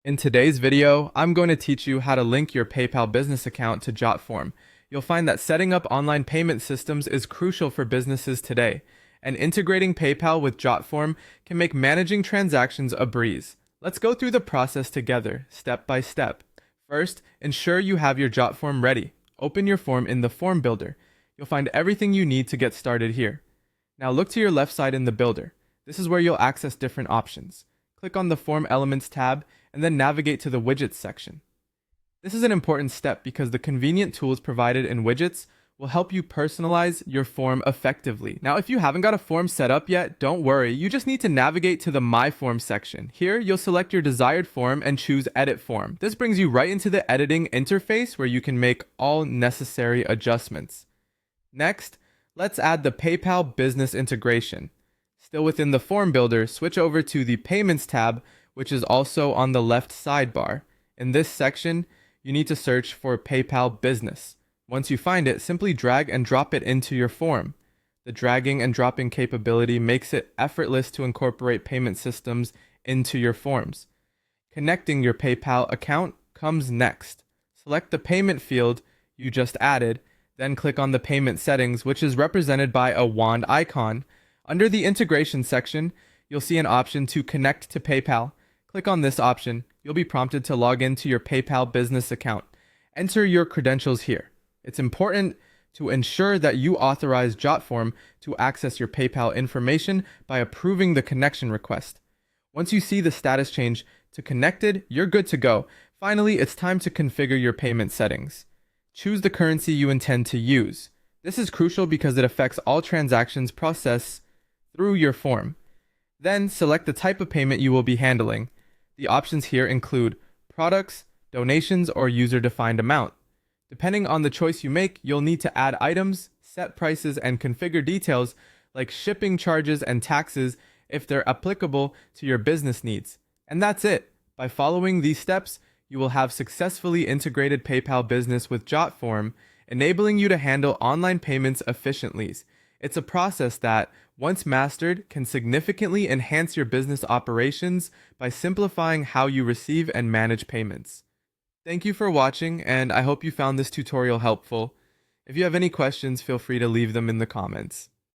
In today's video, I'm going to teach you how to link your PayPal business account to Jotform. You'll find that setting up online payment systems is crucial for businesses today, and integrating PayPal with Jotform can make managing transactions a breeze. Let's go through the process together, step by step. First, ensure you have your Jotform ready. Open your form in the Form Builder. You'll find everything you need to get started here. Now look to your left side in the Builder. This is where you'll access different options. Click on the Form Elements tab and then navigate to the Widgets section. This is an important step because the convenient tools provided in widgets will help you personalize your form effectively. Now, if you haven't got a form set up yet, don't worry. You just need to navigate to the My Form section. Here, you'll select your desired form and choose Edit Form. This brings you right into the editing interface where you can make all necessary adjustments. Next, let's add the PayPal business integration. Still within the Form Builder, switch over to the Payments tab, which is also on the left sidebar. In this section, you need to search for PayPal Business. Once you find it, simply drag and drop it into your form. The dragging and dropping capability makes it effortless to incorporate payment systems into your forms. Connecting your PayPal account comes next. Select the payment field you just added, then click on the payment settings, which is represented by a wand icon. Under the integration section, you'll see an option to connect to PayPal. Click on this option. You'll be prompted to log into your PayPal business account. Enter your credentials here. It's important to ensure that you authorize Jotform to access your PayPal information by approving the connection request. Once you see the status change to connected, you're good to go. Finally, it's time to configure your payment settings. Choose the currency you intend to use. This is crucial because it affects all transactions processed through your form. Then select the type of payment you will be handling. The options here include products, donations, or user-defined amount. Depending on the choice you make, you'll need to add items, set prices, and configure details like shipping charges and taxes if they're applicable to your business needs. And that's it. By following these steps, you will have successfully integrated PayPal Business with Jotform, enabling you to handle online payments efficiently. It's a process that, once mastered, can significantly enhance your business operations by simplifying how you receive and manage payments. Thank you for watching, and I hope you found this tutorial helpful. If you have any questions, feel free to leave them in the comments.